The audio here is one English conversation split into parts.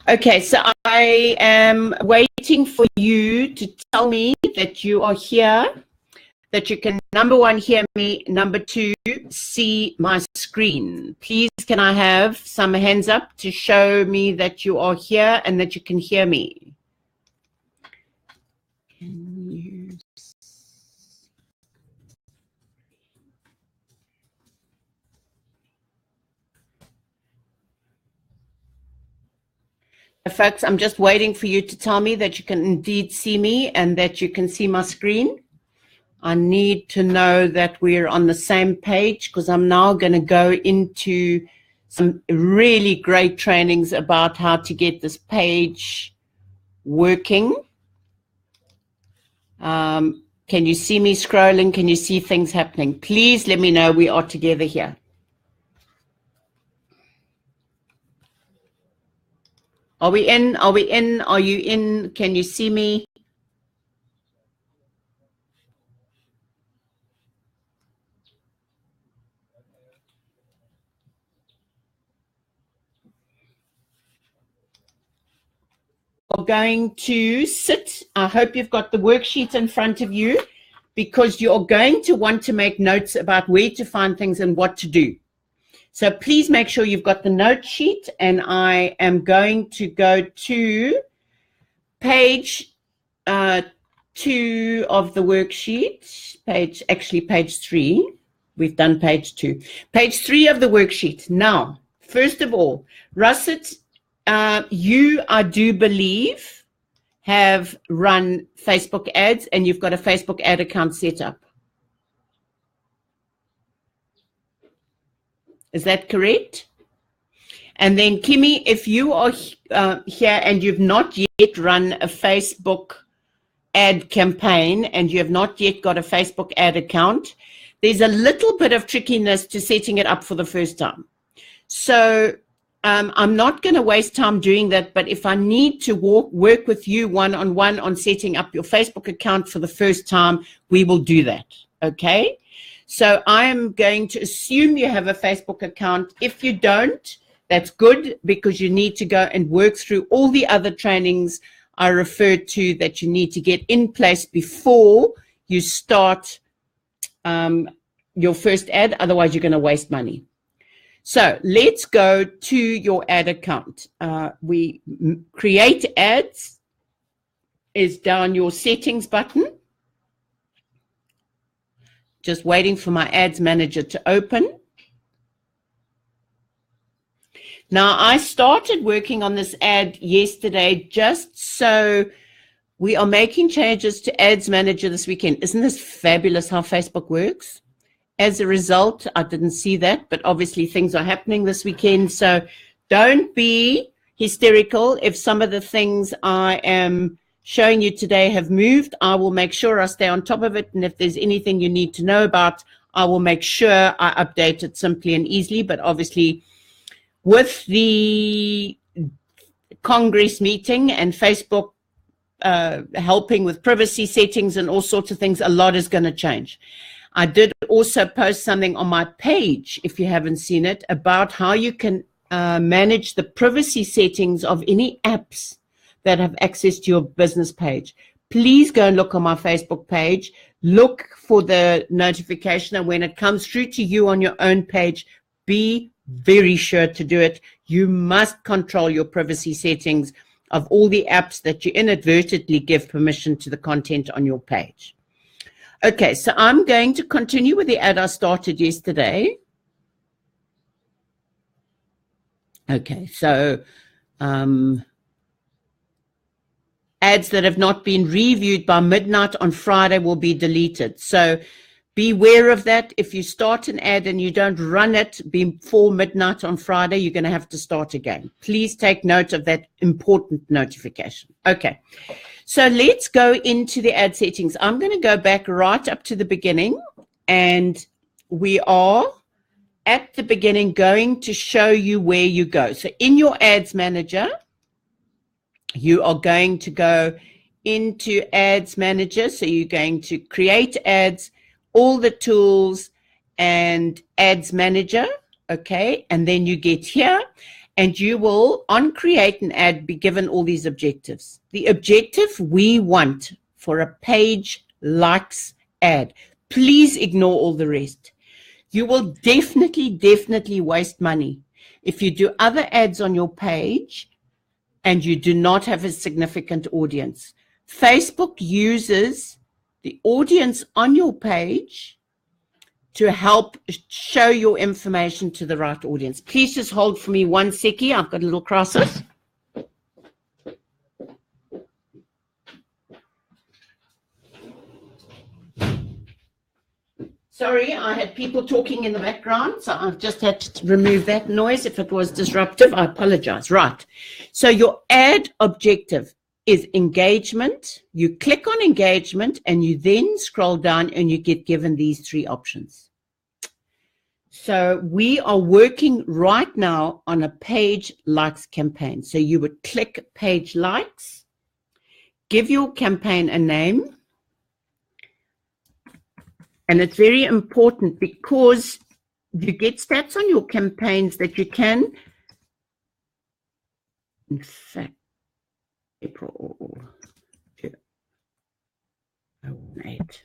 Okay, so I am waiting for you to tell me that you are here, that you can, number one, hear me, number two, see my screen. Please, can I have some hands up to show me that you are here and that you can hear me? Can you? Folks, I'm just waiting for you to tell me that you can indeed see me and that you can see my screen. I need to know that we're on the same page, because I'm now going to go into some really great trainings about how to get this page working. Can you see me scrolling? Can you see things happening? Please let me know we are together here. Are we in? Are we in? Are you in? Can you see me? Are going to sit. I hope you've got the worksheet in front of you, because you're going to want to make notes about where to find things and what to do. So please make sure you've got the note sheet, and I am going to go to page 2 of the worksheet, page 3. We've done page 2. Page 3 of the worksheet. Now, first of all, Russet, you, I do believe, have run Facebook ads, and you've got a Facebook ad account set up. Is that correct? And then, Kimmy, if you are here and you've not yet run a Facebook ad campaign and you have not yet got a Facebook ad account, there's a little bit of trickiness to setting it up for the first time. So I'm not going to waste time doing that, but if I need to work with you one-on-one on setting up your Facebook account for the first time, we will do that, okay? So I am going to assume you have a Facebook account. If you don't, that's good, because you need to go and work through all the other trainings I referred to that you need to get in place before you start your first ad. Otherwise, you're going to waste money. So let's go to your ad account. We create ads is down your settings button. Just waiting for my ads manager to open. Now, I started working on this ad yesterday, just so we are making changes to ads manager this weekend. Isn't this fabulous how Facebook works? As a result, I didn't see that, but obviously things are happening this weekend. So don't be hysterical if some of the things I am showing you today have moved. I will make sure I stay on top of it. And if there's anything you need to know about, I will make sure I update it simply and easily. But obviously, with the Congress meeting and Facebook helping with privacy settings and all sorts of things, a lot is going to change. I did also post something on my page, if you haven't seen it, about how you can manage the privacy settings of any apps that have access to your business page. Please go and look on my Facebook page, look for the notification, and when it comes through to you on your own page, be very sure to do it. You must control your privacy settings of all the apps that you inadvertently give permission to the content on your page. Okay, so I'm going to continue with the ad I started yesterday. Okay, so ads that have not been reviewed by midnight on Friday will be deleted. So beware of that. If you start an ad and you don't run it before midnight on Friday, you're going to have to start again. Please take note of that important notification. Okay, so let's go into the ad settings. I'm going to go back right up to the beginning, and we are at the beginning going to show you where you go. So in your ads manager, you are going to go into ads manager. So you're going to create ads, all the tools, and ads manager. Okay. And then you get here and you will, on create an ad, be given all these objectives. The objective we want for a page likes ad. Please ignore all the rest. You will definitely waste money if you do other ads on your page and you do not have a significant audience. Facebook uses the audience on your page to help show your information to the right audience. Please just hold for me 1 second. I've got a little crisis. Sorry, I had people talking in the background, so I've just had to remove that noise. If it was disruptive, I apologize. Right. So your ad objective is engagement. You click on engagement and you then scroll down and you get given these 3 options. So we are working right now on a page likes campaign. So you would click page likes, give your campaign a name. And it's very important because you get stats on your campaigns that you can, in fact, April 8.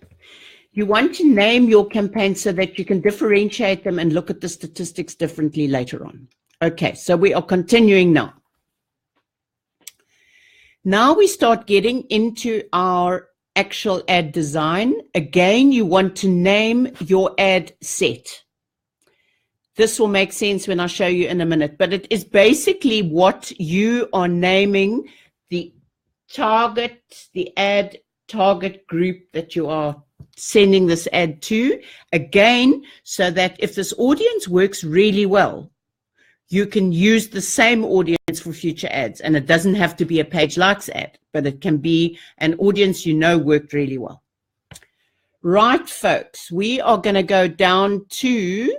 You want to name your campaign so that you can differentiate them and look at the statistics differently later on. Okay, so we are continuing now. Now we start getting into our actual ad design. Again, you want to name your ad set. This will make sense when I show you in a minute, but it is basically what you are naming the target, the ad target group that you are sending this ad to. Again, so that if this audience works really well, you can use the same audience for future ads, and it doesn't have to be a page likes ad, but it can be an audience you know worked really well. Right, folks, we are going to go down to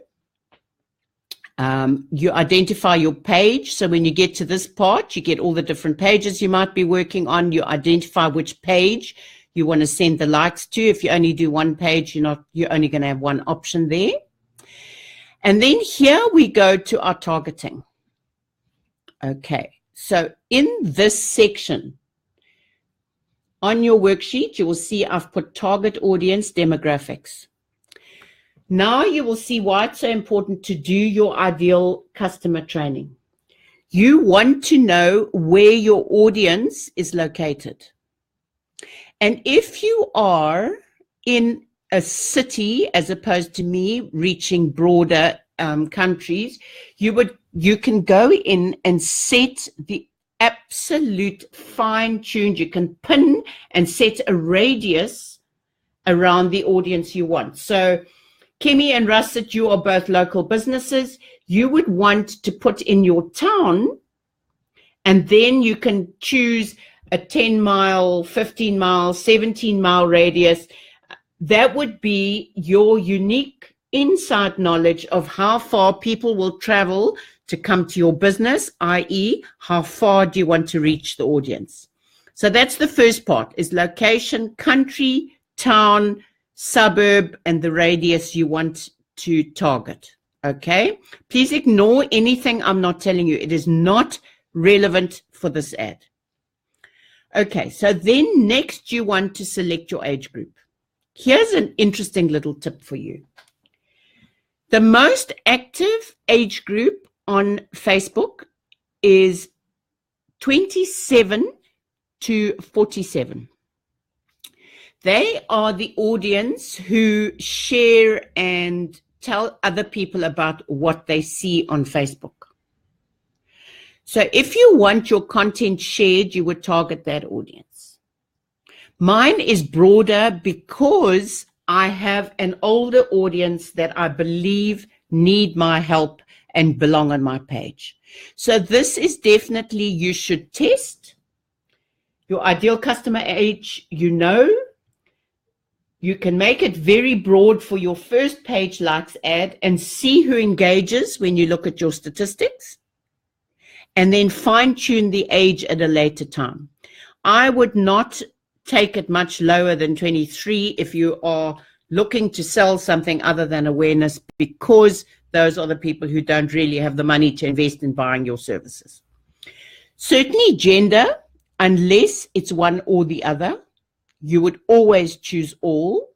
you identify your page. So when you get to this part, you get all the different pages you might be working on. You identify which page you want to send the likes to. If you only do one page, you're only going to have one option there. And then here we go to our targeting. Okay, so in this section on your worksheet, you will see I've put target audience demographics. Now you will see why it's so important to do your ideal customer training. You want to know where your audience is located. And if you are in a city, as opposed to me reaching broader countries, you can go in and set the absolute fine-tuned. You can pin and set a radius around the audience you want. So Kemi and Russet, you are both local businesses. You would want to put in your town, and then you can choose a 10-mile, 15-mile, 17-mile radius. That would be your unique inside knowledge of how far people will travel to come to your business, i.e., how far do you want to reach the audience. So that's the first part, is location, country, town, suburb, and the radius you want to target. Okay? Please ignore anything I'm not telling you. It is not relevant for this ad. Okay, so then next you want to select your age group. Here's an interesting little tip for you. The most active age group on Facebook is 27 to 47. They are the audience who share and tell other people about what they see on Facebook. So if you want your content shared, you would target that audience. Mine is broader because I have an older audience that I believe need my help and belong on my page. So this is definitely, you should test your ideal customer age. You can make it very broad for your first page likes ad and see who engages when you look at your statistics, and then fine tune the age at a later time. I would not take it much lower than 23 if you are looking to sell something other than awareness, because those are the people who don't really have the money to invest in buying your services. Certainly gender, unless it's one or the other, you would always choose all.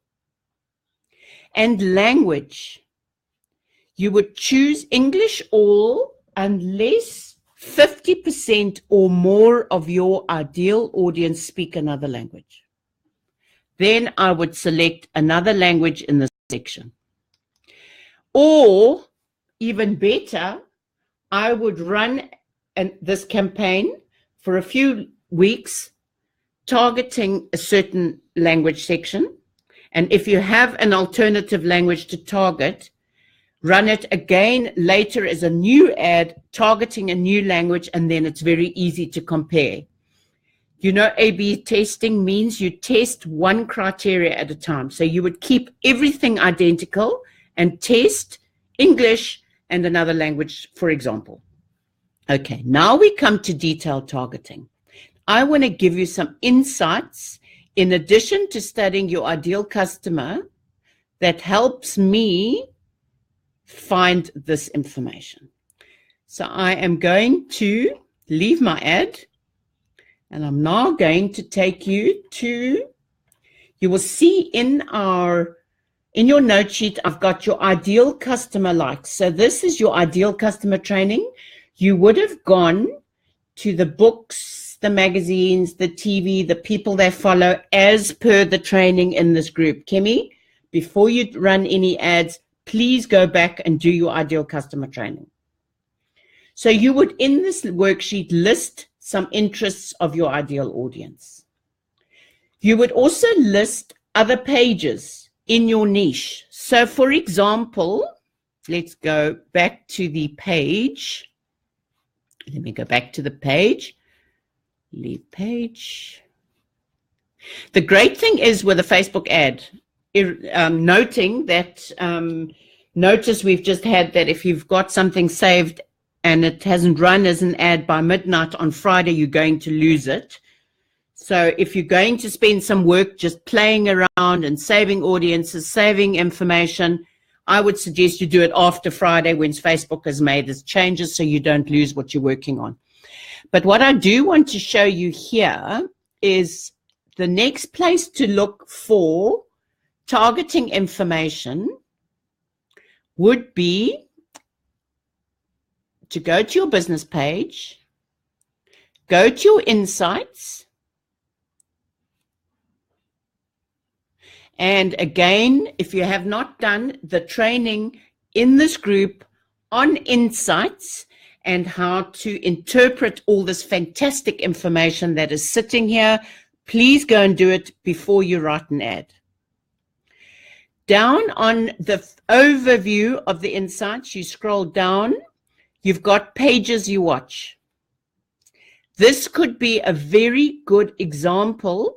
And language, you would choose English all unless 50% or more of your ideal audience speak another language. Then I would select another language in this section. Or, even better, I would run this campaign for a few weeks, targeting a certain language section. And if you have an alternative language to target, run it again later as a new ad, targeting a new language, and then it's very easy to compare. You know, A/B testing means you test one criteria at a time. So you would keep everything identical and test English and another language, for example. Okay, now we come to detailed targeting. I want to give you some insights in addition to studying your ideal customer that helps me find this information. So I am going to leave my ad, and I'm now going to take you to, you will see in your note sheet, I've got your ideal customer likes. So this is your ideal customer training. You would have gone to the books, the magazines, the TV, the people they follow as per the training in this group. Kemi, before you run any ads, please go back and do your ideal customer training. So you would, in this worksheet, list some interests of your ideal audience. You would also list other pages in your niche. So for example, let's go back to the page. Let me go back to the page. Leave page. The great thing is with a Facebook ad, noting that, notice we've just had that if you've got something saved and it hasn't run as an ad by midnight on Friday, you're going to lose it. So if you're going to spend some work just playing around and saving audiences, saving information, I would suggest you do it after Friday when Facebook has made its changes so you don't lose what you're working on. But what I do want to show you here is the next place to look for targeting information would be to go to your business page, go to your insights, and again, if you have not done the training in this group on insights and how to interpret all this fantastic information that is sitting here, please go and do it before you write an ad. Down on the overview of the insights, you scroll down, you've got pages you watch. This could be a very good example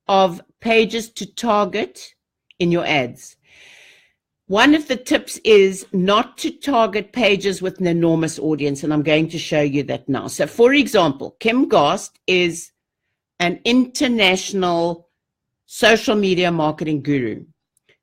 of pages to target in your ads. One of the tips is not to target pages with an enormous audience, and I'm going to show you that now. So for example, Kim Gast is an international social media marketing guru.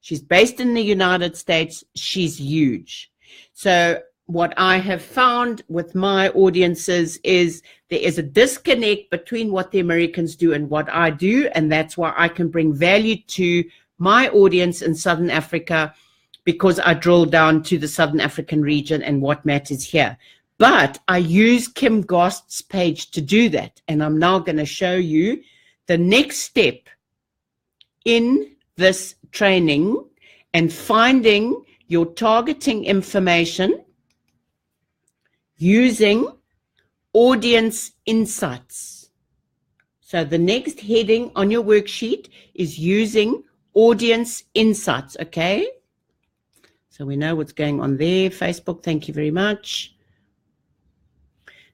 She's based in the United States. She's huge. So what I have found with my audiences is there is a disconnect between what the Americans do and what I do, and that's why I can bring value to my audience in Southern Africa, because I drill down to the Southern African region and what matters here. But I use Kim Gast's page to do that, and I'm now going to show you the next step in this training and finding your targeting information using audience insights. So the next heading on your worksheet is using audience insights, okay? So we know what's going on there. Facebook, thank you very much.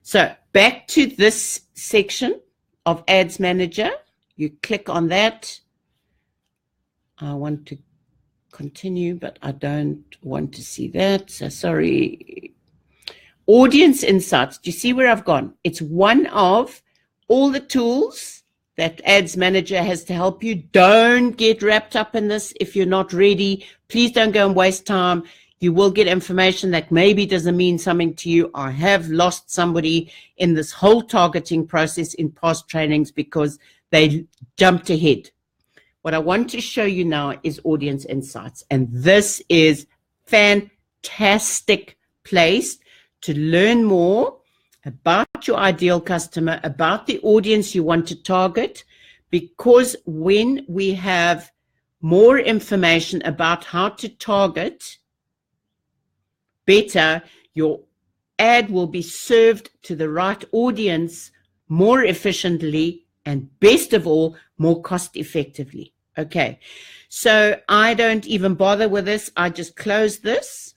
So back to this section of Ads Manager. You click on that. I want to continue, but I don't want to see that. So sorry. Audience insights. Do you see where I've gone? It's one of all the tools that Ads Manager has to help you. Don't get wrapped up in this if you're not ready. Please don't go and waste time. You will get information that maybe doesn't mean something to you. I have lost somebody in this whole targeting process in past trainings because they jumped ahead. What I want to show you now is audience insights. And this is fantastic place to learn more about your ideal customer, about the audience you want to target, because when we have more information about how to target better, your ad will be served to the right audience more efficiently and, best of all, more cost effectively. Okay, so I don't even bother with this. I just close this.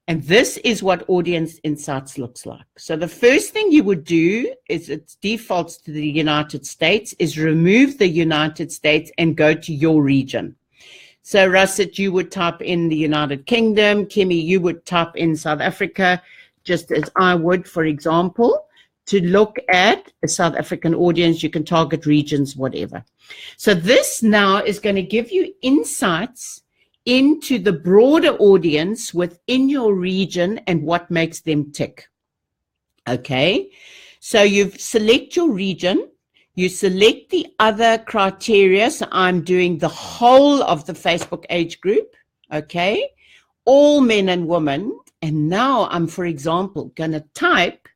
And this is what audience insights looks like. So the first thing you would do is, it defaults to the United States, is remove the United States and go to your region. So Russet, you would type in the United Kingdom. Kimmy, you would type in South Africa, just as I would, for example. To look at a South African audience, you can target regions, whatever. So this now is going to give you insights into the broader audience within your region and what makes them tick. Okay, so you select your region, you select the other criteria. So I'm doing the whole of the Facebook age group, okay, all men and women. And now I'm, for example, going to type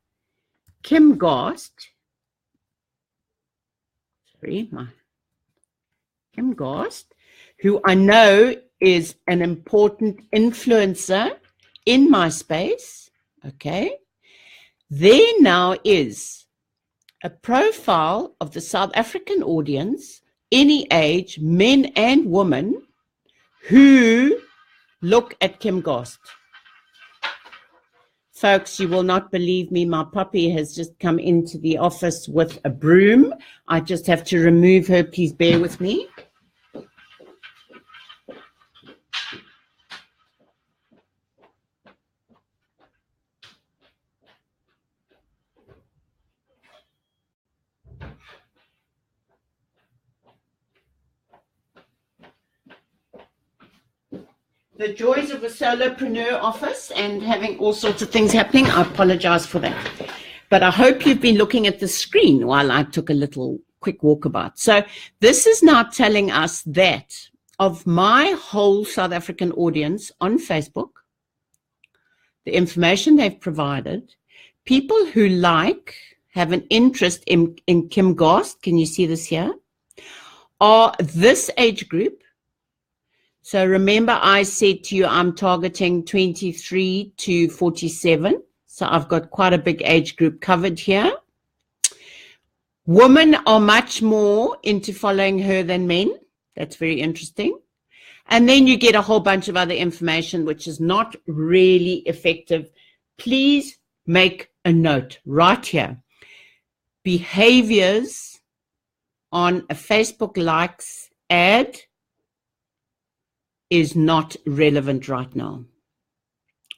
Kim Gast, Kim Gast, who I know is an important influencer in my space, okay? There now is a profile of the South African audience, any age, men and women, who look at Kim Gast. Folks, you will not believe me. My puppy has just come into the office with a broom. I just have to remove her. Please bear with me. The joys of a solopreneur office and having all sorts of things happening. I apologize for that. But I hope you've been looking at the screen while I took a little quick walkabout. So this is now telling us that of my whole South African audience on Facebook, the information they've provided, people who have an interest in Kim Gast, can you see this here, are this age group. So remember, I said to you, I'm targeting 23 to 47. So I've got quite a big age group covered here. Women are much more into following her than men. That's very interesting. And then you get a whole bunch of other information, which is not really effective. Please make a note right here. Behaviors on a Facebook likes ad is not relevant right now.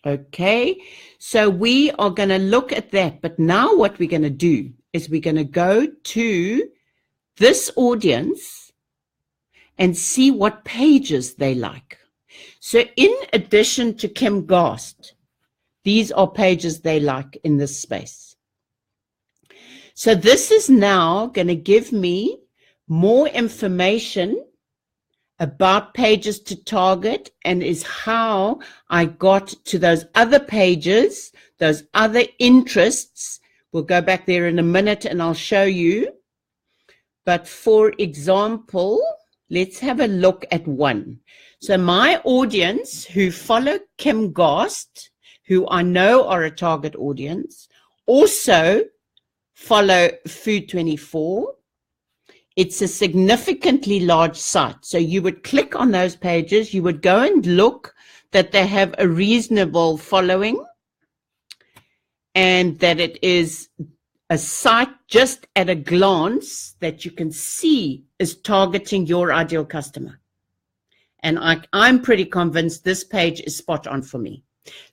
Okay, so we are going to look at that. But now what we're going to do is we're going to go to this audience and see what pages they like. So in addition to Kim Gast, these are pages they like in this space. So this is now going to give me more information about pages to target, and is how I got to those other pages, those other interests. We'll go back there in a minute and I'll show you. But for example, let's have a look at one. So my audience who follow Kim Gast, who I know are a target audience, also follow Food24. It's a significantly large site. So you would click on those pages. You would go and look that they have a reasonable following and that it is a site just at a glance that you can see is targeting your ideal customer. And I'm pretty convinced this page is spot on for me.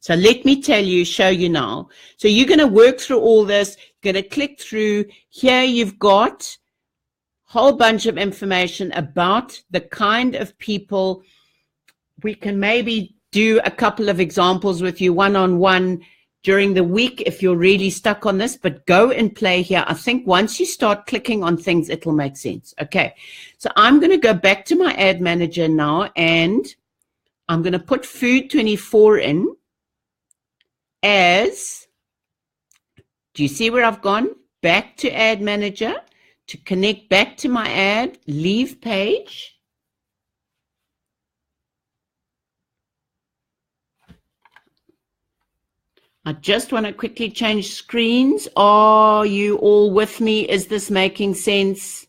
So let me show you now. So you're going to work through all this. You're going to click through. Here you've got whole bunch of information about the kind of people. We can maybe do a couple of examples with you one-on-one during the week if you're really stuck on this, but go and play here. I think once you start clicking on things, it'll make sense. Okay, so I'm going to go back to my ad manager now, and I'm going to put Food 24 in as, do you see where I've gone? Back to ad manager to connect back to my ad, leave page. I just want to quickly change screens. Are you all with me? Is this making sense?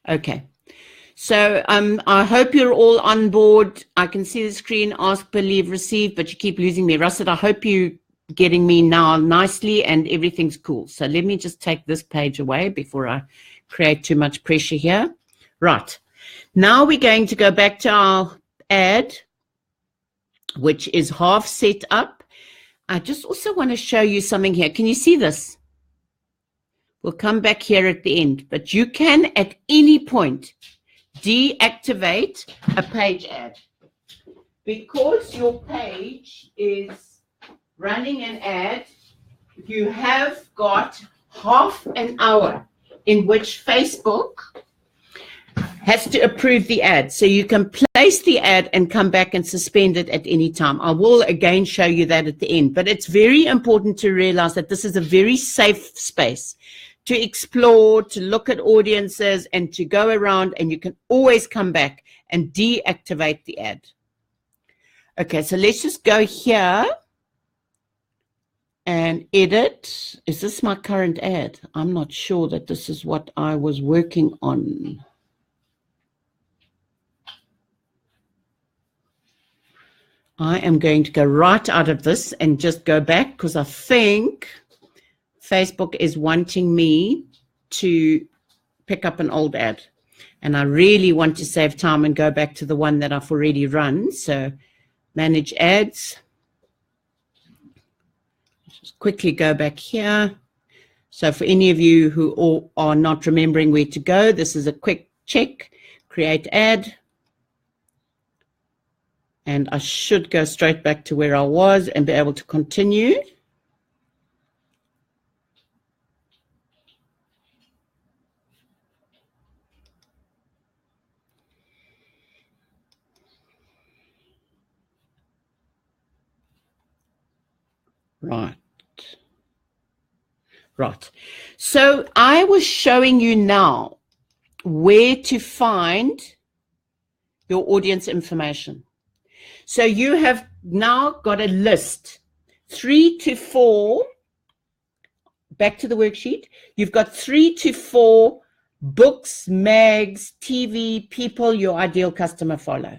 Okay. So I hope you're all on board. I can see the screen, ask, believe, receive, but you keep losing me. Russet, I hope you're getting me now nicely and everything's cool. So let me just take this page away before I create too much pressure here. Right. Now we're going to go back to our ad, which is half set up. I just also want to show you something here. Can you see this? We'll come back here at the end, but you can at any point deactivate a page ad because your page is running an ad. You have got half an hour in which Facebook has to approve the ad. So you can place the ad and come back and suspend it at any time. I will again show you that at the end, but it's very important to realize that this is a very safe space to explore, to look at audiences, and to go around, and you can always come back and deactivate the ad. Okay, so let's just go here and edit. Is this my current ad? I'm not sure that this is what I was working on. I am going to go right out of this and just go back because I think Facebook is wanting me to pick up an old ad. And I really want to save time and go back to the one that I've already run. So manage ads. Just quickly go back here. So for any of you who are not remembering where to go, this is a quick check, create ad. And I should go straight back to where I was and be able to continue. Right. So I was showing you now where to find your audience information. So you have now got a list, 3 to 4, back to the worksheet, you've got 3 to 4 books, mags, TV, people your ideal customer follow.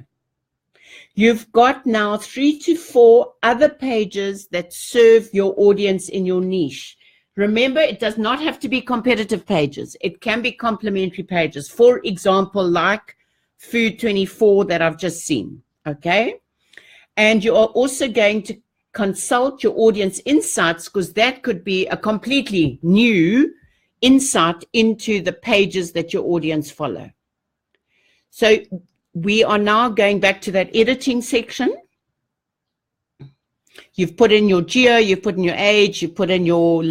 You've got now 3 to 4 other pages that serve your audience in your niche. Remember, it does not have to be competitive pages. It can be complementary pages. For example, like Food 24 that I've just seen, okay? And you are also going to consult your audience insights because that could be a completely new insight into the pages that your audience follow. So we are now going back to that editing section. You've put in your geo, you've put in your age, you've put in your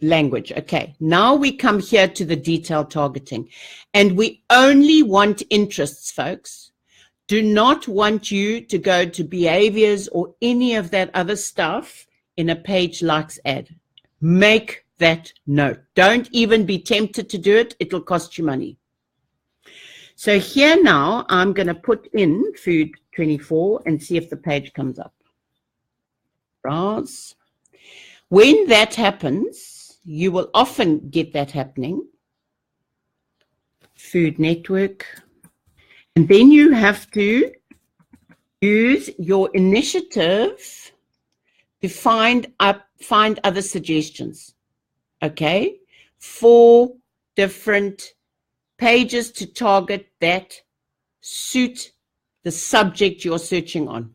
language. Okay, now we come here to the detailed targeting. And we only want interests, folks. Do not want you to go to behaviors or any of that other stuff in a page likes ad. Make that note. Don't even be tempted to do it. It'll cost you money. So here now, I'm going to put in Food 24 and see if the page comes up. Browse. When that happens, you will often get that happening. Food Network. And then you have to use your initiative to find other suggestions, okay? 4 different pages to target that suit the subject you're searching on.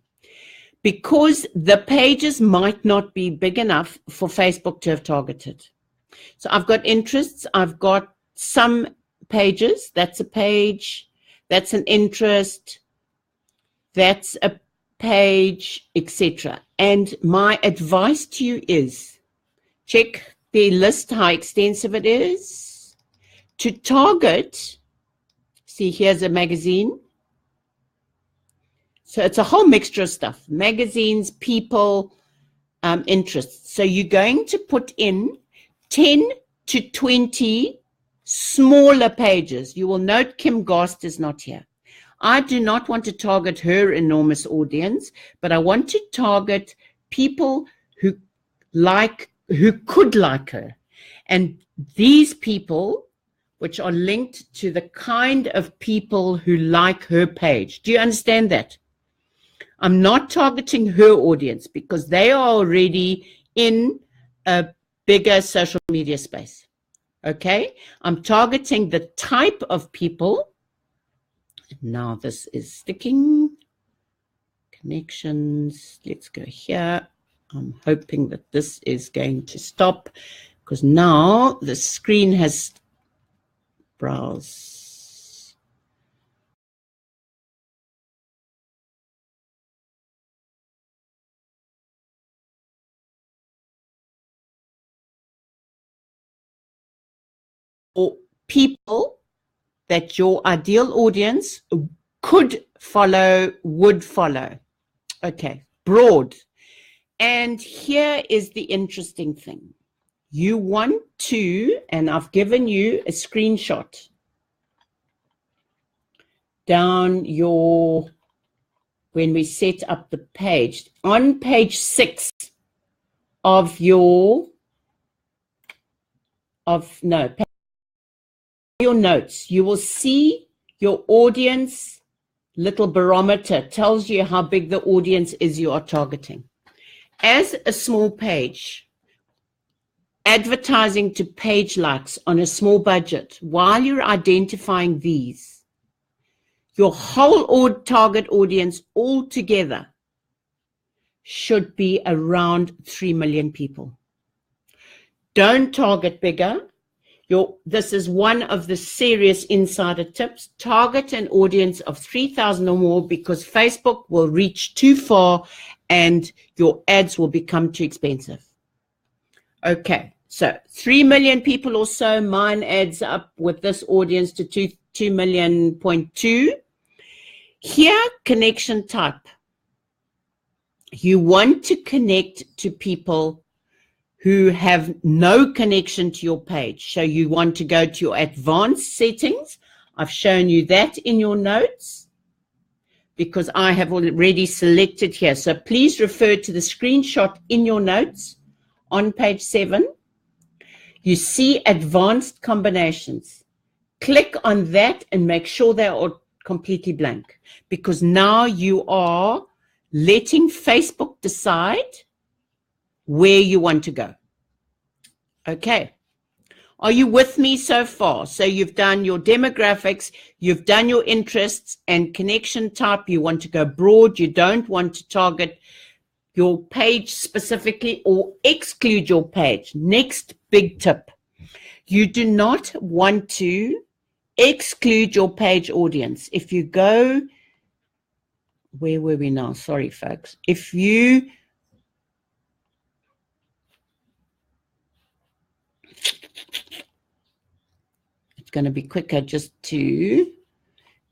Because the pages might not be big enough for Facebook to have targeted. So I've got interests, I've got some pages. That's a page. That's an interest. That's a page, etc. And my advice to you is check the list, how extensive it is. To target, see, here's a magazine. So it's a whole mixture of stuff, magazines, people, interests. So you're going to put in 10 to 20 smaller pages. You will note Kim Gast is not here. I do not want to target her enormous audience, but I want to target people who could like her. And these people, which are linked to the kind of people who like her page. Do you understand that? I'm not targeting her audience because they are already in a bigger social media space. Okay? I'm targeting the type of people. Now this is sticking. Connections. Let's go here. I'm hoping that this is going to stop because now the screen has browse. Or people that your ideal audience could follow, would follow. Okay, broad. And here is the interesting thing. You want to, and I've given you a screenshot down your, when we set up the page, on page 6 of your, your notes, you will see your audience little barometer tells you how big the audience is you are targeting. As a small page, advertising to page likes on a small budget, while you're identifying these, your whole target audience altogether should be around 3 million people. Don't target bigger. This is one of the serious insider tips. Target an audience of 3,000 or more because Facebook will reach too far and your ads will become too expensive. Okay, so 3 million people or so, mine adds up with this audience to 2.2 million. Here, connection type. You want to connect to people who have no connection to your page. So you want to go to your advanced settings. I've shown you that in your notes because I have already selected here. So please refer to the screenshot in your notes on page 7. You see advanced combinations. Click on that and make sure they are completely blank because now you are letting Facebook decide where you want to go. Okay. Are you with me so far? So you've done your demographics, you've done your interests and connection type. You want to go broad. You don't want to target your page specifically or exclude your page. Next big tip. You do not want to exclude your page audience. If you go, where were we now? Sorry, folks. If you it's going to be quicker just to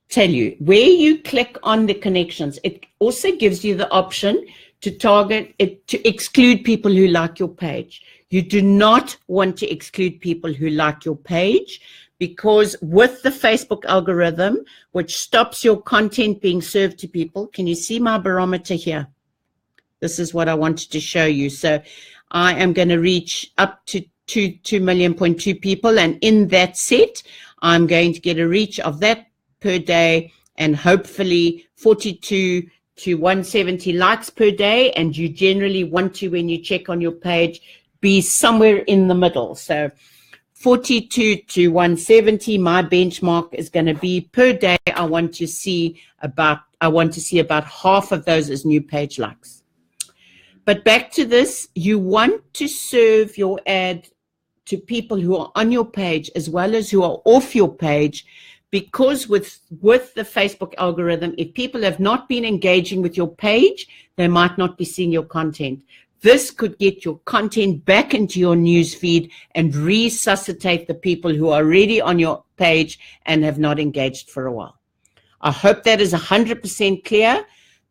tell you where you click on the connections. It also gives you the option to target it, to exclude people who like your page. You do not want to exclude people who like your page because with the Facebook algorithm, which stops your content being served to people, can you see my barometer here? This is what I wanted to show you. So I am going to reach up to 2 million people, and in that set I'm going to get a reach of that per day and hopefully 42 to 170 likes per day. And you generally want to, when you check on your page, be somewhere in the middle. So 42 to 170, my benchmark is going to be per day. I want to see about half of those as new page likes. But back to this, you want to serve your ad to people who are on your page as well as who are off your page, because with the Facebook algorithm, if people have not been engaging with your page, they might not be seeing your content. This could get your content back into your news feed and resuscitate the people who are already on your page and have not engaged for a while. I hope that is 100% clear.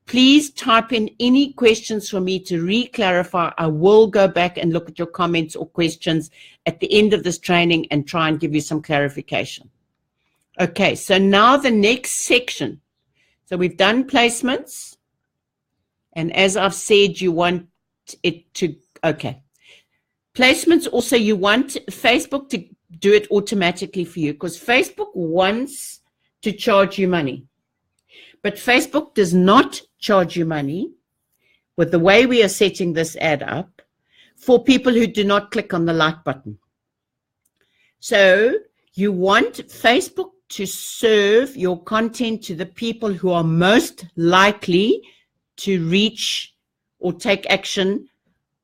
Please type in any questions for me to re-clarify. I will go back and look at your comments or questions at the end of this training and try and give you some clarification. Okay, so now the next section. So we've done placements. And as I've said, you want it to, okay. Placements also, you want Facebook to do it automatically for you, because Facebook wants to charge you money. But Facebook does not charge you money with the way we are setting this ad up for people who do not click on the like button. So you want Facebook to serve your content to the people who are most likely to reach or take action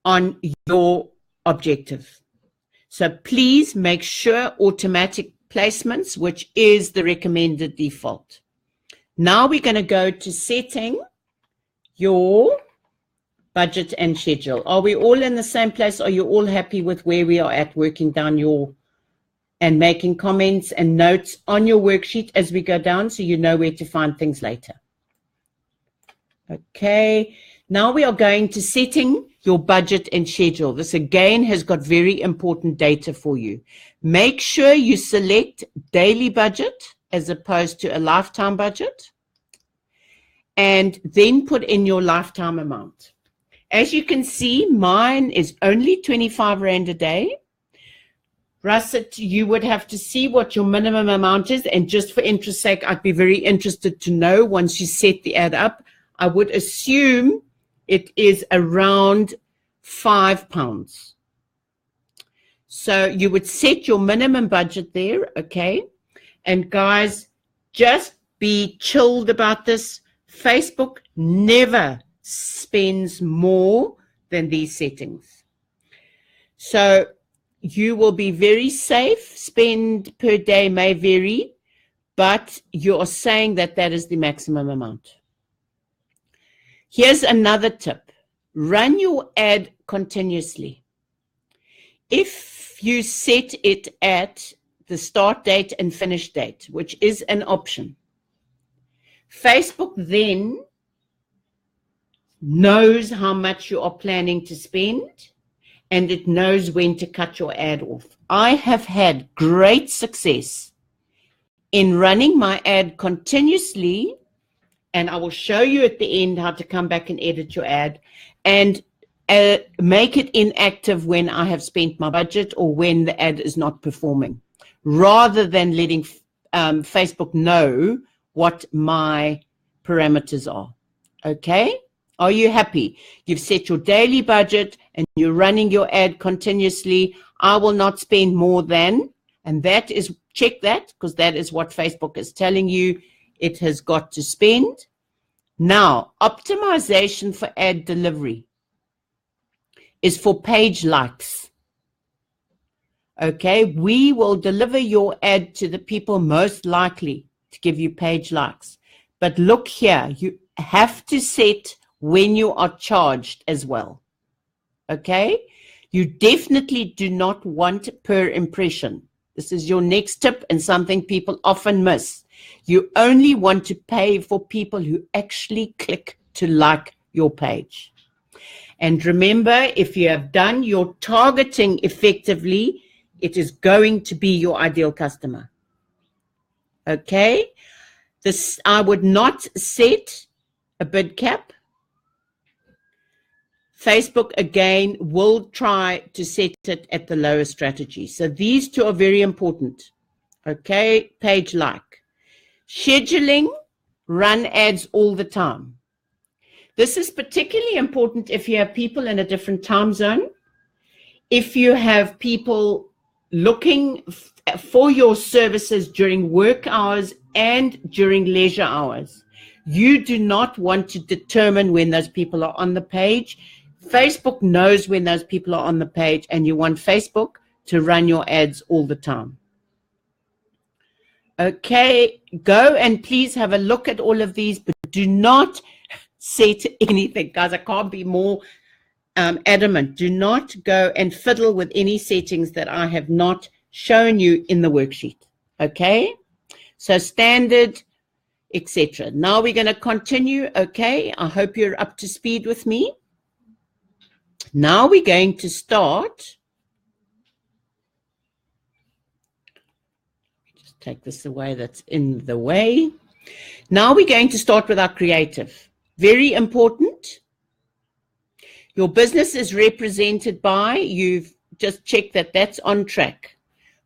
on your objective. So please make sure automatic placements, which is the recommended default. Now we're going to go to setting your budget and schedule. Are we all in the same place? Are you all happy with where we are at, working down your and making comments and notes on your worksheet as we go down, so you know where to find things later? Okay, now we are going to setting your budget and schedule. This again has got very important data for you. Make sure you select daily budget as opposed to a lifetime budget, and then put in your lifetime amount. As you can see, mine is only 25 Rand a day. Russet, you would have to see what your minimum amount is, and just for interest's sake, I'd be very interested to know once you set the ad up. I would assume it is around £5. So you would set your minimum budget there, okay? And guys, just be chilled about this. Facebook never spends more than these settings. So you will be very safe. Spend per day may vary, but you're saying that that is the maximum amount. Here's another tip. Run your ad continuously. If you set it at the start date and finish date, which is an option, Facebook then knows how much you are planning to spend, and it knows when to cut your ad off. I have had great success in running my ad continuously, and I will show you at the end how to come back and edit your ad and make it inactive when I have spent my budget or when the ad is not performing, rather than letting Facebook know what my parameters are. Okay? Are you happy? You've set your daily budget and you're running your ad continuously. I will not spend more than, and that is, check that, because that is what Facebook is telling you it has got to spend. Now, optimization for ad delivery is for page likes. Okay, we will deliver your ad to the people most likely to give you page likes. But look here, you have to set when you are charged as well. Okay, you definitely do not want per impression. This is your next tip and something people often miss. You only want to pay for people who actually click to like your page. And remember, if you have done your targeting effectively, it is going to be your ideal customer. Okay, this, I would not set a bid cap. Facebook, again, will try to set it at the lowest strategy. So these two are very important. Okay, page like. Scheduling, run ads all the time. This is particularly important if you have people in a different time zone. If you have people looking for your services during work hours and during leisure hours, you do not want to determine when those people are on the page. Facebook knows when those people are on the page, and you want Facebook to run your ads all the time. Okay, go and please have a look at all of these, but do not set anything. Guys, I can't be more adamant. Do not go and fiddle with any settings that I have not shown you in the worksheet. Okay, so standard, etc. Now we're going to continue. Okay, I hope you're up to speed with me. Now we're going to start. Just take this away, that's in the way. Now we're going to start with our creative. Very important. Your business is represented by, you've just checked that that's on track,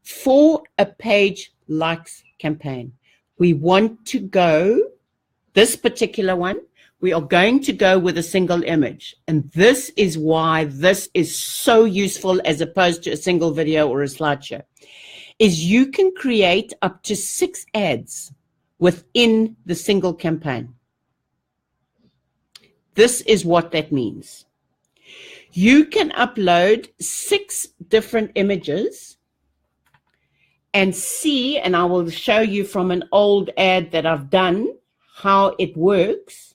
for a page likes campaign. We want to go, this particular one, we are going to go with a single image. And this is why this is so useful as opposed to a single video or a slideshow, is you can create up to 6 ads within the single campaign. This is what that means. You can upload 6 different images and see, and I will show you from an old ad that I've done how it works.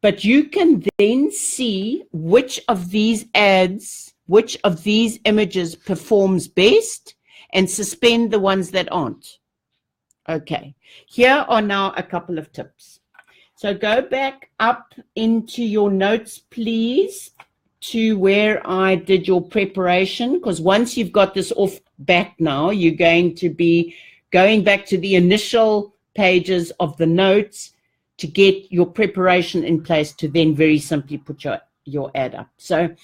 But you can then see which of these ads, which of these images performs best and suspend the ones that aren't. Okay, here are now a couple of tips. So go back up into your notes, please, to where I did your preparation, because once you've got this off back now, you're going to be going back to the initial pages of the notes to get your preparation in place to then very simply put your ad up. So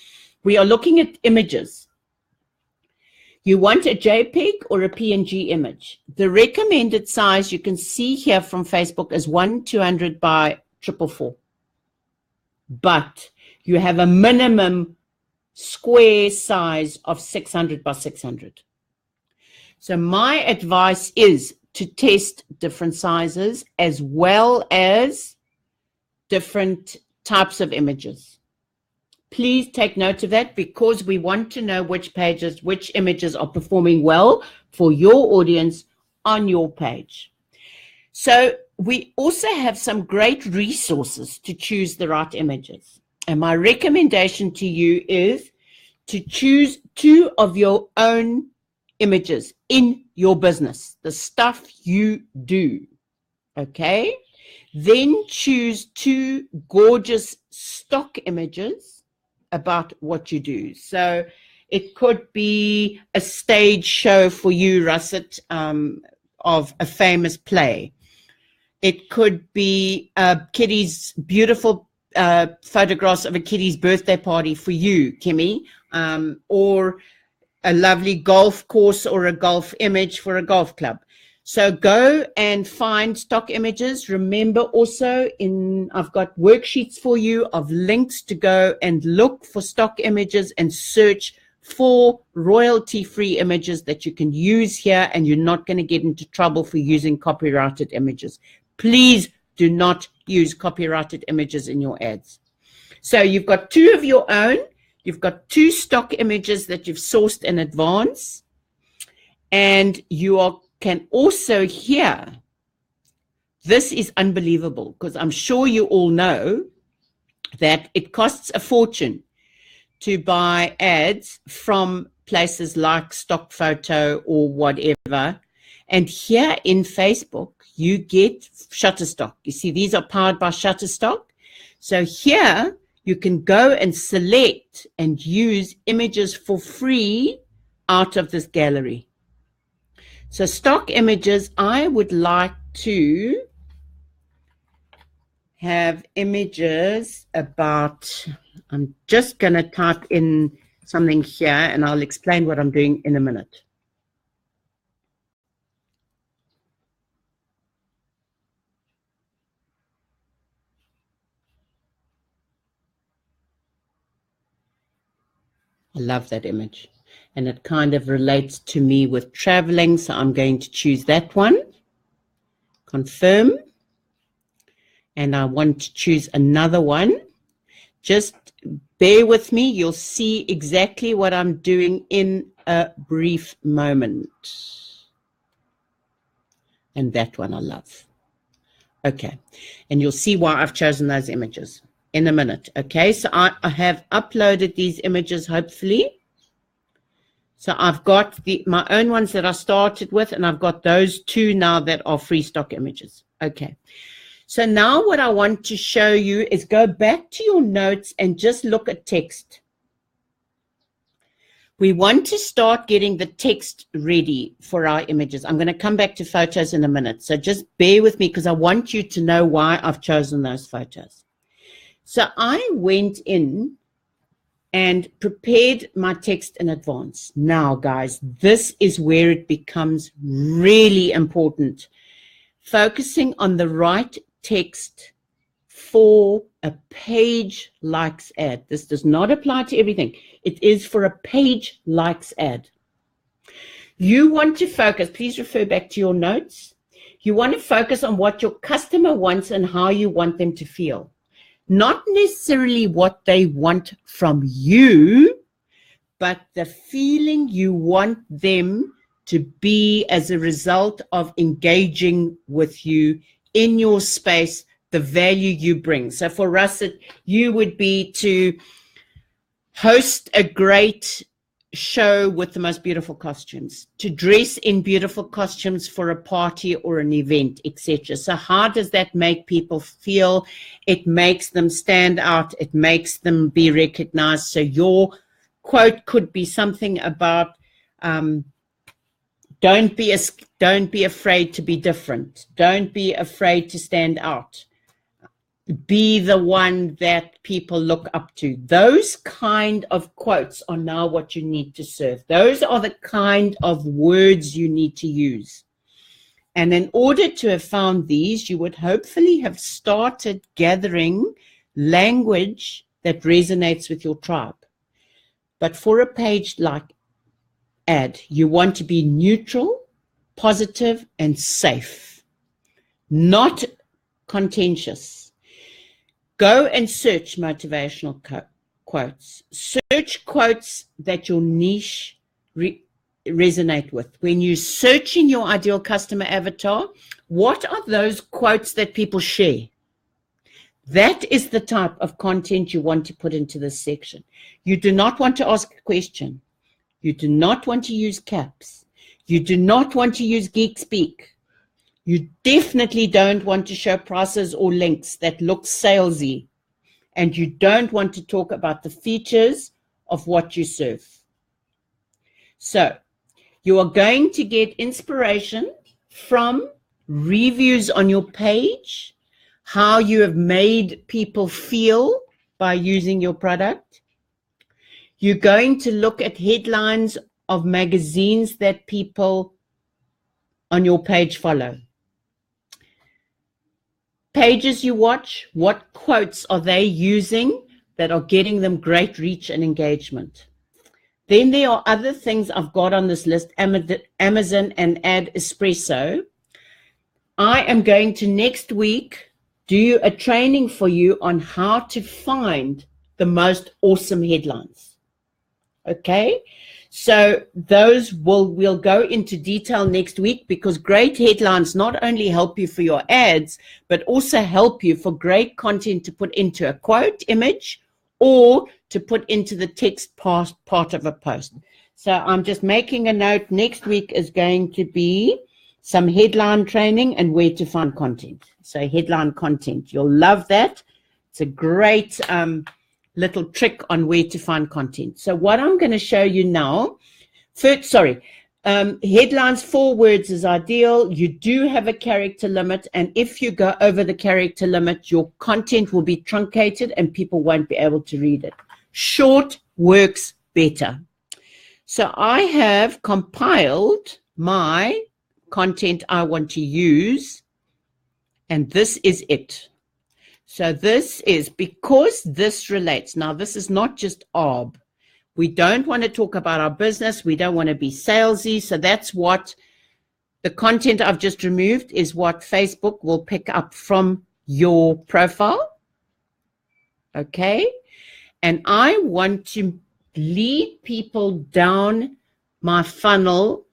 we are looking at images. You want a JPEG or a PNG image. The recommended size you can see here from Facebook is 1/200 by 444. But you have a minimum square size of 600 by 600. So my advice is to test different sizes as well as different types of images. Please take note of that, because we want to know which pages, which images are performing well for your audience on your page. So we also have some great resources to choose the right images. And my recommendation to you is to choose 2 of your own images in your business, the stuff you do. Okay? Then choose 2 gorgeous stock images about what you do. So it could be a stage show for you, Russet, of a famous play. It could be Kitty's beautiful photographs of a Kitty's birthday party for you, Kimmy, or a lovely golf course or a golf image for a golf club. So go and find stock images. Remember also, I've got worksheets for you of links to go and look for stock images and search for royalty-free images that you can use here, and you're not going to get into trouble for using copyrighted images. Please do not use copyrighted images in your ads. So you've got 2 of your own. You've got 2 stock images that you've sourced in advance. And you can also hear, this is unbelievable, because I'm sure you all know that it costs a fortune to buy ads from places like Stock Photo or whatever. And here in Facebook, you get Shutterstock. You see, these are powered by Shutterstock. So here you can go and select and use images for free out of this gallery. So stock images, I would like to have images about, I'm just going to type in something here and I'll explain what I'm doing in a minute. I love that image. And it kind of relates to me with traveling, so I'm going to choose that one. Confirm. And I want to choose another one. Just bear with me. You'll see exactly what I'm doing in a brief moment. And that one I love. Okay, and you'll see why I've chosen those images in a minute. Okay, so I have uploaded these images, hopefully. So I've got my own ones that I started with, and I've got those two now that are free stock images. Okay, so now what I want to show you is go back to your notes and just look at text. We want to start getting the text ready for our images. I'm going to come back to photos in a minute, so just bear with me because I want you to know why I've chosen those photos. So I went in and prepared my text in advance. Now, guys, this is where it becomes really important. Focusing on the right text for a page likes ad. This does not apply to everything. It is for a page likes ad. You want to focus, please refer back to your notes. You want to focus on what your customer wants and how you want them to feel. Not necessarily what they want from you, but the feeling you want them to be as a result of engaging with you in your space, the value you bring. So for us, you would be to host a great show with the most beautiful costumes, to dress in beautiful costumes for a party or an event, etc. So how does that make people feel? It makes them stand out. It makes them be recognized. So your quote could be something about don't be afraid to be different. Don't be afraid to stand out. Be the one that people look up to. Those kind of quotes are now what you need to serve. Those are the kind of words you need to use. And in order to have found these, you would hopefully have started gathering language that resonates with your tribe. But for a page like ad, you want to be neutral, positive, and safe, not contentious. Go and search motivational quotes. Search quotes that your niche resonate with. When you're searching your ideal customer avatar, what are those quotes that people share? That is the type of content you want to put into this section. You do not want to ask a question. You do not want to use caps. You do not want to use geek speak. You definitely don't want to show prices or links that look salesy. And you don't want to talk about the features of what you serve. So you are going to get inspiration from reviews on your page, how you have made people feel by using your product. You're going to look at headlines of magazines that people on your page follow. Pages you watch, what quotes are they using that are getting them great reach and engagement? Then there are other things I've got on this list, Amazon and Ad Espresso. I am going to next week do a training for you on how to find the most awesome headlines. Okay? So those we'll go into detail next week, because great headlines not only help you for your ads, but also help you for great content to put into a quote image or to put into the text part of a post. So I'm just making a note. Next week is going to be some headline training and where to find content. So headline content, you'll love that. It's a great little trick on where to find content. So what I'm going to show you now, headlines, 4 words is ideal. You do have a character limit, and if you go over the character limit, your content will be truncated and people won't be able to read it. Short works better. So I have compiled my content I want to use, and this is it. So this is, because this relates. Now, this is not just ARB. We don't want to talk about our business. We don't want to be salesy. So that's what the content I've just removed is what Facebook will pick up from your profile. Okay. And I want to lead people down my funnel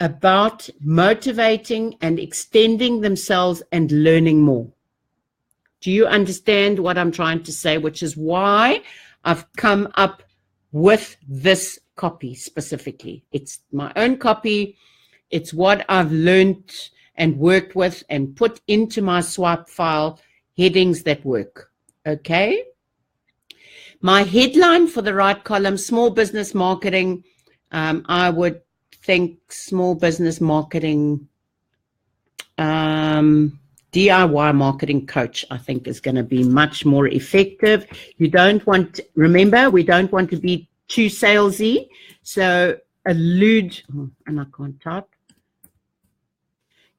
about motivating and extending themselves and learning more. Do you understand what I'm trying to say? Which is why I've come up with this copy specifically. It's my own copy. It's what I've learned and worked with and put into my swipe file, headings that work. Okay. My headline for the right column, small business marketing. I would think small business marketing, DIY marketing coach, I think is going to be much more effective. You don't want, remember, we don't want to be too salesy. So allude, and I can't type.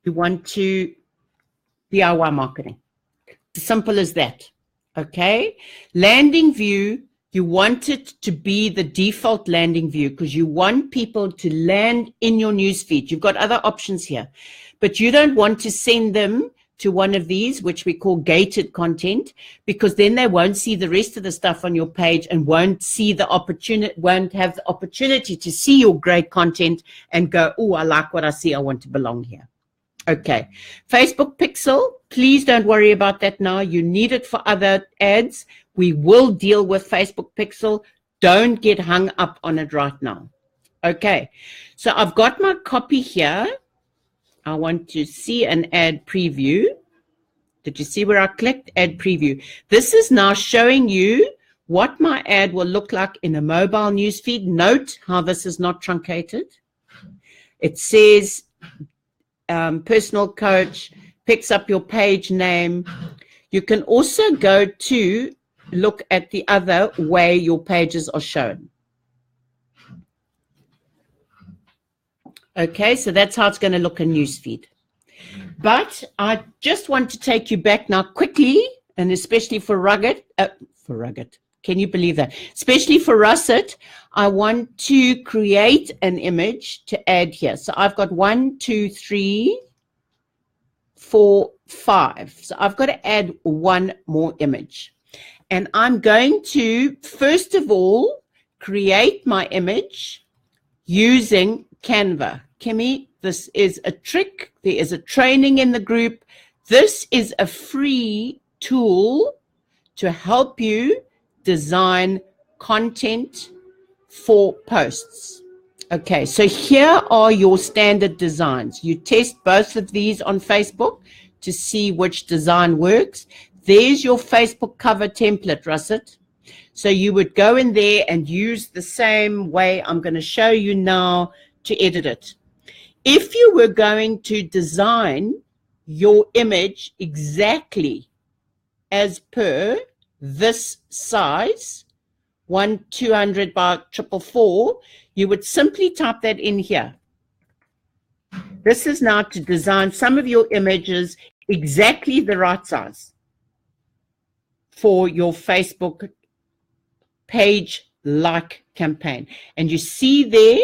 You want to DIY marketing. Simple as that. Okay. Landing view, you want it to be the default landing view because you want people to land in your newsfeed. You've got other options here, but you don't want to send them to one of these, which we call gated content, because then they won't see the rest of the stuff on your page and won't see the opportunity, won't have the opportunity to see your great content and go, oh, I like what I see. I want to belong here. Okay. Facebook pixel, please don't worry about that now. You need it for other ads. We will deal with Facebook pixel. Don't get hung up on it right now. Okay. So I've got my copy here. I want to see an ad preview. Did you see where I clicked? Ad preview. This is now showing you what my ad will look like in a mobile newsfeed. Note how this is not truncated. It says personal coach, picks up your page name. You can also go to look at the other way your pages are shown. Okay, so that's how it's going to look in newsfeed. But I just want to take you back now quickly, and especially for Rugged, can you believe that? Especially for Russet, I want to create an image to add here. So I've got 1, 2, 3, 4, 5. So I've got to add one more image. And I'm going to, first of all, create my image using Canva. Kimmy, this is a trick. There is a training in the group. This is a free tool to help you design content for posts. Okay, so here are your standard designs. You test both of these on Facebook to see which design works. There's your Facebook cover template, Russet. So you would go in there and use the same way I'm going to show you now to edit it. If you were going to design your image exactly as per this size, 1200 by 444, you would simply type that in here. This is now to design some of your images exactly the right size for your Facebook page like campaign. And you see there,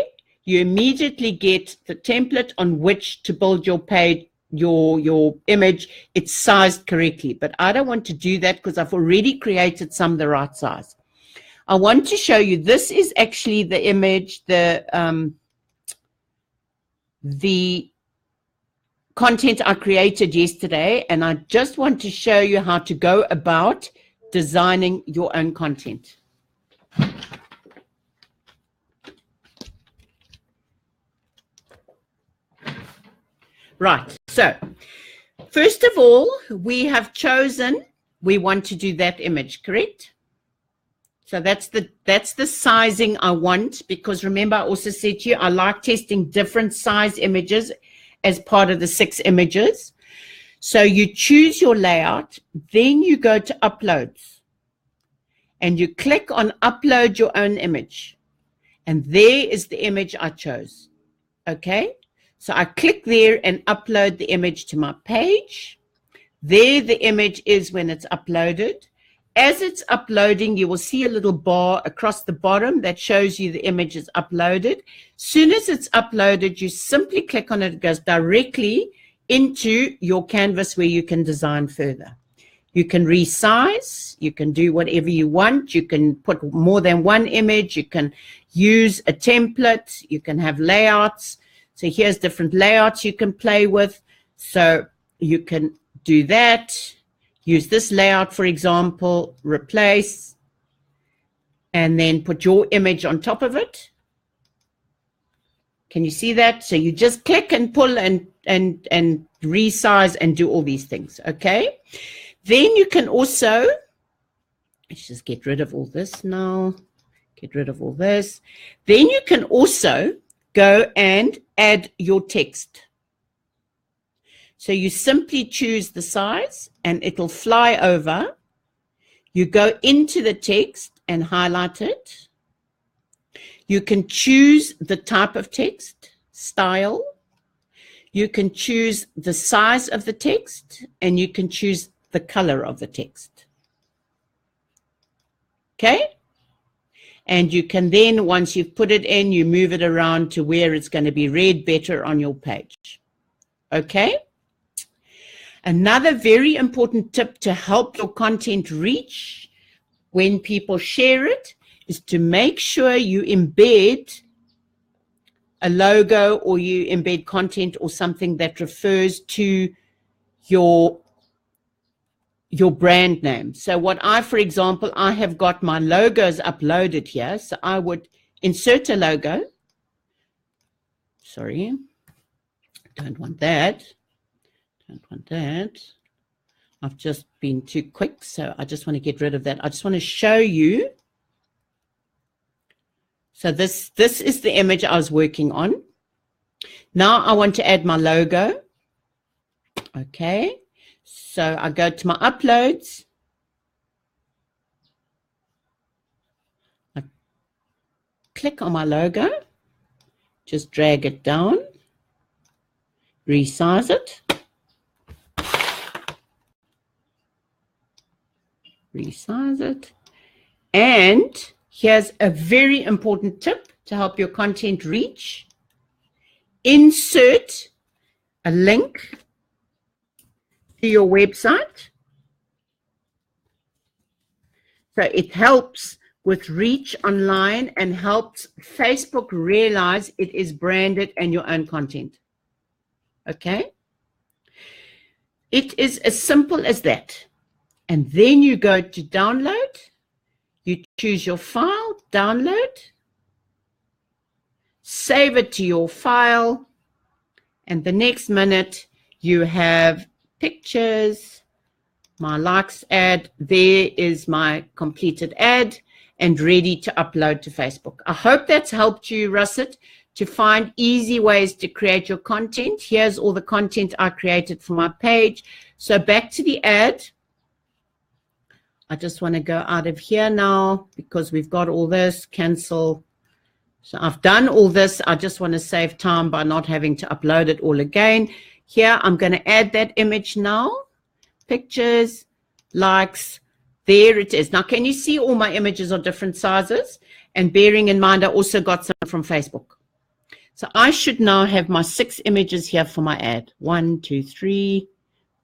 you immediately get the template on which to build your page, your image. It's sized correctly, but I don't want to do that because I've already created some the right size. I want to show you, this is actually the image, the content I created yesterday, and I just want to show you how to go about designing your own content. Right, so first of all, we have chosen, we want to do that image, correct? So that's the sizing I want, because remember I also said to you, I like testing different size images as part of the 6 images. So you choose your layout, then you go to uploads and you click on upload your own image. And there is the image I chose, okay? So I click there and upload the image to my page. There the image is when it's uploaded. As it's uploading, you will see a little bar across the bottom that shows you the image is uploaded. Soon as it's uploaded, you simply click on it. It goes directly into your canvas where you can design further. You can resize, you can do whatever you want, you can put more than one image, you can use a template, you can have layouts. So here's different layouts you can play with. So you can do that. Use this layout, for example, replace, and then put your image on top of it. Can you see that? So you just click and pull and resize and do all these things, okay? Then you can also, let's just get rid of all this now. Get rid of all this. Then you can also go and add your text. So you simply choose the size and it'll fly over. You go into the text and highlight it. You can choose the type of text, style. You can choose the size of the text, and you can choose the color of the text. Okay? And you can then, once you've put it in, you move it around to where it's going to be read better on your page. Okay? Another very important tip to help your content reach when people share it is to make sure you embed a logo or you embed content or something that refers to your brand name. So what for example, I have got my logos uploaded here. So I would insert a logo. Sorry, don't want that. Don't want that. I've just been too quick, so I just want to get rid of that. I just want to show you. So this is the image I was working on. Now I want to add my logo. Okay. So I go to my uploads. I click on my logo. Just drag it down. Resize it. Resize it. And here's a very important tip to help your content reach. Insert a link to your website. So it helps with reach online and helps Facebook realize it is branded and your own content. Okay? It is as simple as that. And then you go to download. You choose your file, download, save it to your file, and the next minute you have pictures, my likes ad. There is my completed ad and ready to upload to Facebook. I hope that's helped you, Russet, to find easy ways to create your content. Here's all the content I created for my page. So back to the ad. I just want to go out of here now because we've got all this, cancel. So I've done all this. I just want to save time by not having to upload it all again. Here, I'm going to add that image now. Pictures, likes, there it is. Now, can you see all my images are different sizes? And bearing in mind, I also got some from Facebook. So I should now have my 6 images here for my ad. 1, 2, 3,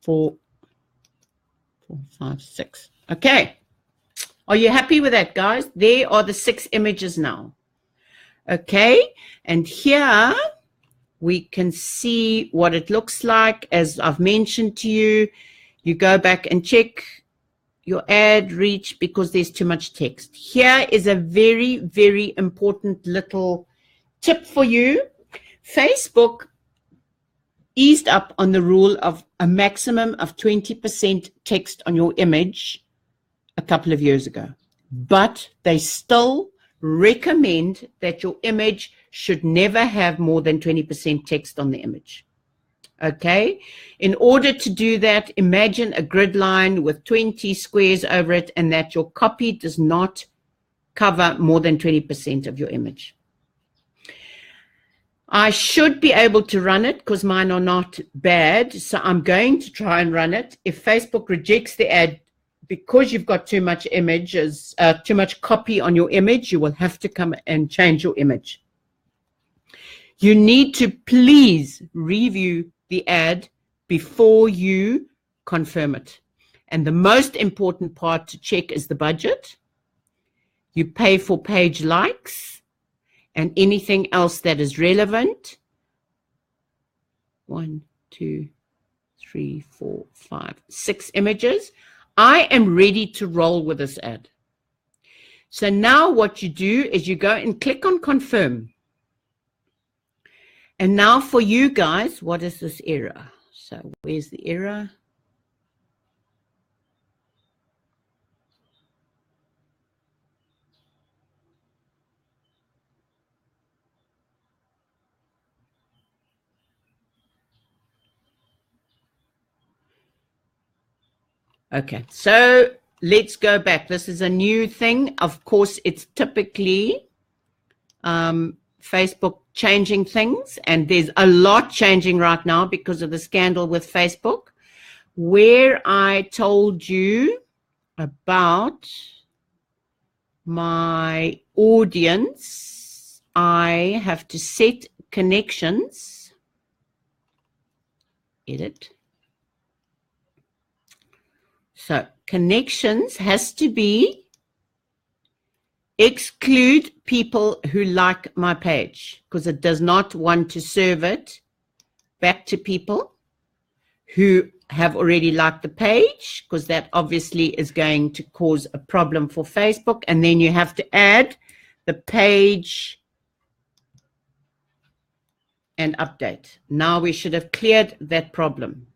4, 5, 6. Okay. Are you happy with that, guys? There are the 6 images now. Okay. And here we can see what it looks like. As I've mentioned to you, you go back and check your ad reach because there's too much text. Here is a very, very important little tip for you. Facebook eased up on the rule of a maximum of 20% text on your image a couple of years ago, but they still recommend that your image should never have more than 20% text on the image. Okay, in order to do that, imagine a grid line with 20 squares over it and that your copy does not cover more than 20% of your image. I should be able to run it because mine are not bad, so I'm going to try and run it. If Facebook rejects the ad because you've got too much images, too much copy on your image, you will have to come and change your image. You need to please review the ad before you confirm it. And the most important part to check is the budget. You pay for page likes and anything else that is relevant. 1, 2, 3, 4, 5, 6 images. I am ready to roll with this ad. So now what you do is you go and click on confirm. And now for you guys, what is this error? So where's the error? Okay, so let's go back. This is a new thing. Of course, it's typically Facebook changing things, and there's a lot changing right now because of the scandal with Facebook, where I told you about my audience. I have to set connections, edit. So connections has to be exclude people who like my page, because it does not want to serve it back to people who have already liked the page, because that obviously is going to cause a problem for Facebook. And then you have to add the page and update. Now we should have cleared that problem.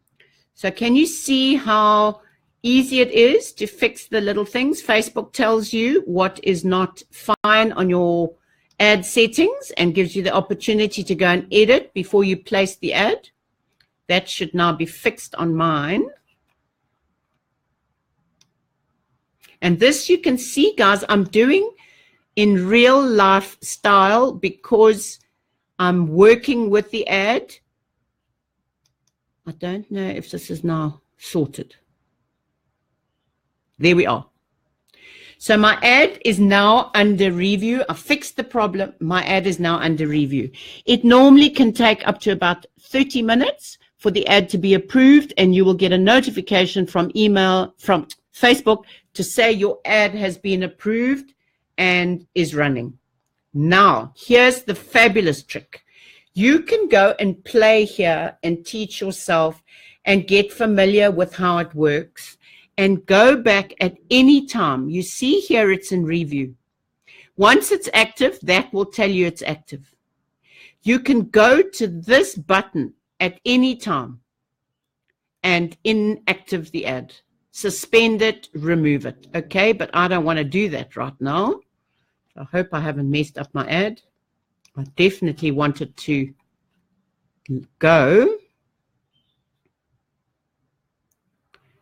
So can you see how easy it is to fix the little things? Facebook tells you what is not fine on your ad settings and gives you the opportunity to go and edit before you place the ad. That should now be fixed on mine. And this you can see, guys, I'm doing in real life style because I'm working with the ad. I don't know if this is now sorted. There we are. So my ad is now under review. I fixed the problem. My ad is now under review. It normally can take up to about 30 minutes for the ad to be approved, and you will get a notification from email from Facebook to say your ad has been approved and is running. Now, here's the fabulous trick. You can go and play here and teach yourself and get familiar with how it works, and go back at any time. You see here it's in review. Once it's active, that will tell you it's active. You can go to this button at any time and inactive the ad. Suspend it, remove it. Okay, but I don't want to do that right now. I hope I haven't messed up my ad. I definitely want it to go.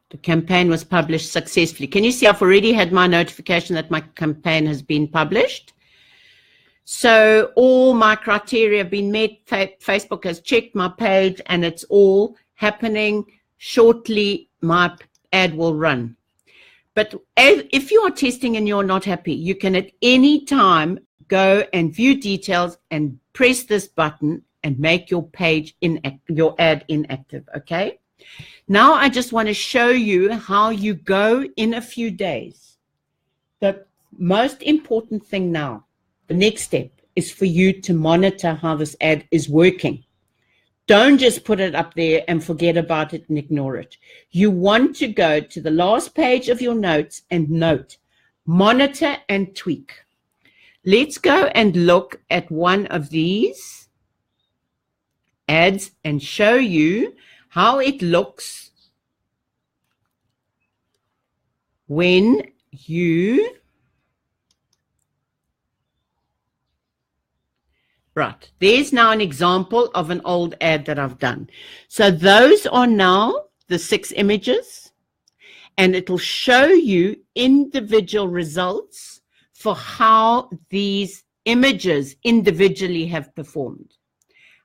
The campaign was published successfully. Can you see I've already had my notification that my campaign has been published? So all my criteria have been met. Facebook has checked my page and it's all happening. Shortly, my ad will run. But if you are testing and you're not happy, you can at any time go and view details and press this button and make your page your ad inactive, okay? Now I just want to show you how you go in a few days. The most important thing now, the next step, is for you to monitor how this ad is working. Don't just put it up there and forget about it and ignore it. You want to go to the last page of your notes and note, monitor and tweak. Let's go and look at one of these ads and show you how it looks when you, right, there's now an example of an old ad that I've done. So those are now the 6 images, and it'll show you individual results for how these images individually have performed.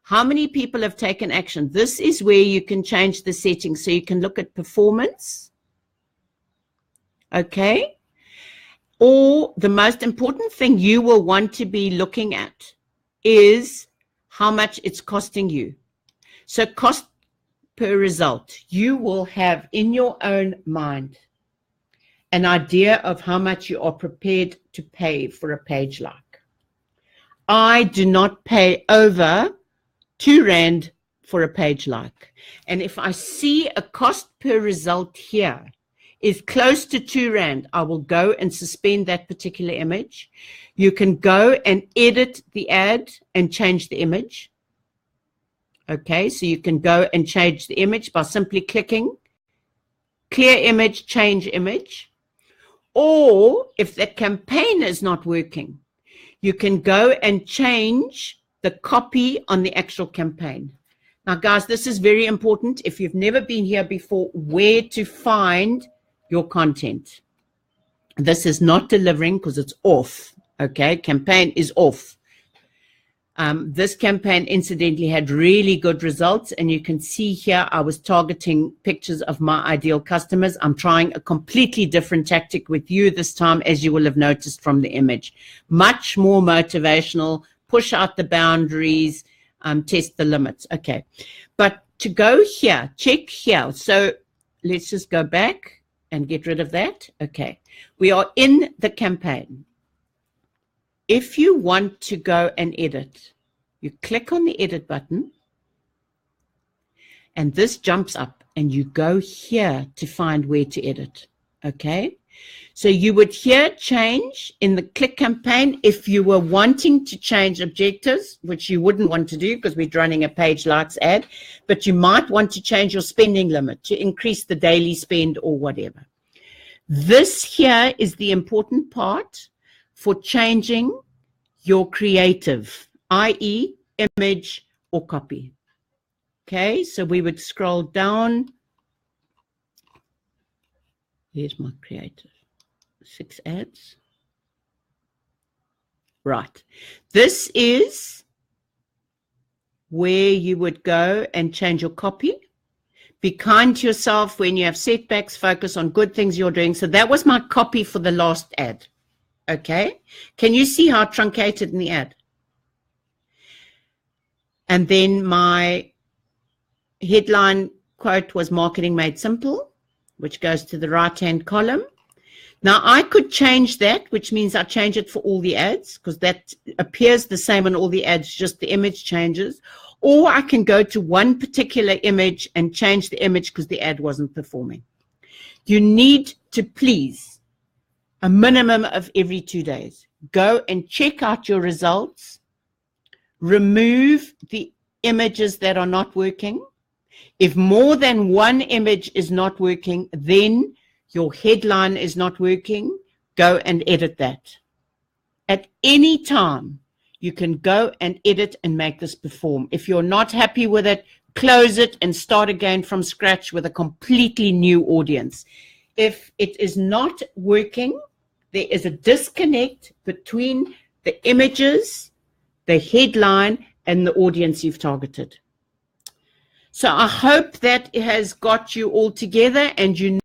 How many people have taken action? This is where you can change the settings so you can look at performance. Okay? Or the most important thing you will want to be looking at is how much it's costing you. So cost per result, you will have in your own mind an idea of how much you are prepared to pay for a page like. I do not pay over R2 for a page like. And if I see a cost per result here is close to R2, I will go and suspend that particular image. You can go and edit the ad and change the image. Okay, so you can go and change the image by simply clicking clear image, change image. Or if the campaign is not working, you can go and change the copy on the actual campaign. Now, guys, this is very important. If you've never been here before, where to find your content. This is not delivering because it's off. Okay, campaign is off. This campaign, incidentally, had really good results. And you can see here, I was targeting pictures of my ideal customers. I'm trying a completely different tactic with you this time, as you will have noticed from the image. Much more motivational, push out the boundaries, test the limits. Okay, but to go here, check here. So let's just go back and get rid of that. Okay, we are in the campaign. If you want to go and edit, you click on the edit button and this jumps up and you go here to find where to edit. Okay, so you would here change in the click campaign if you were wanting to change objectives, which you wouldn't want to do because we're running a page likes ad, but you might want to change your spending limit to increase the daily spend or whatever. This here is the important part for changing your creative, i.e. image or copy. Okay, so we would scroll down. Here's my creative, 6 ads. Right, this is where you would go and change your copy. Be kind to yourself when you have setbacks, focus on good things you're doing. So that was my copy for the last ad. Okay, can you see how truncated in the ad? And then my headline quote was marketing made simple, which goes to the right-hand column. Now I could change that, which means I change it for all the ads because that appears the same on all the ads, just the image changes. Or I can go to one particular image and change the image because the ad wasn't performing. You need to please a minimum of every 2 days. Go and check out your results. Remove the images that are not working. If more than one image is not working, then your headline is not working. Go and edit that. At any time, you can go and edit and make this perform. If you're not happy with it, close it and start again from scratch with a completely new audience. If it is not working, there is a disconnect between the images, the headline, and the audience you've targeted. So I hope that it has got you all together and you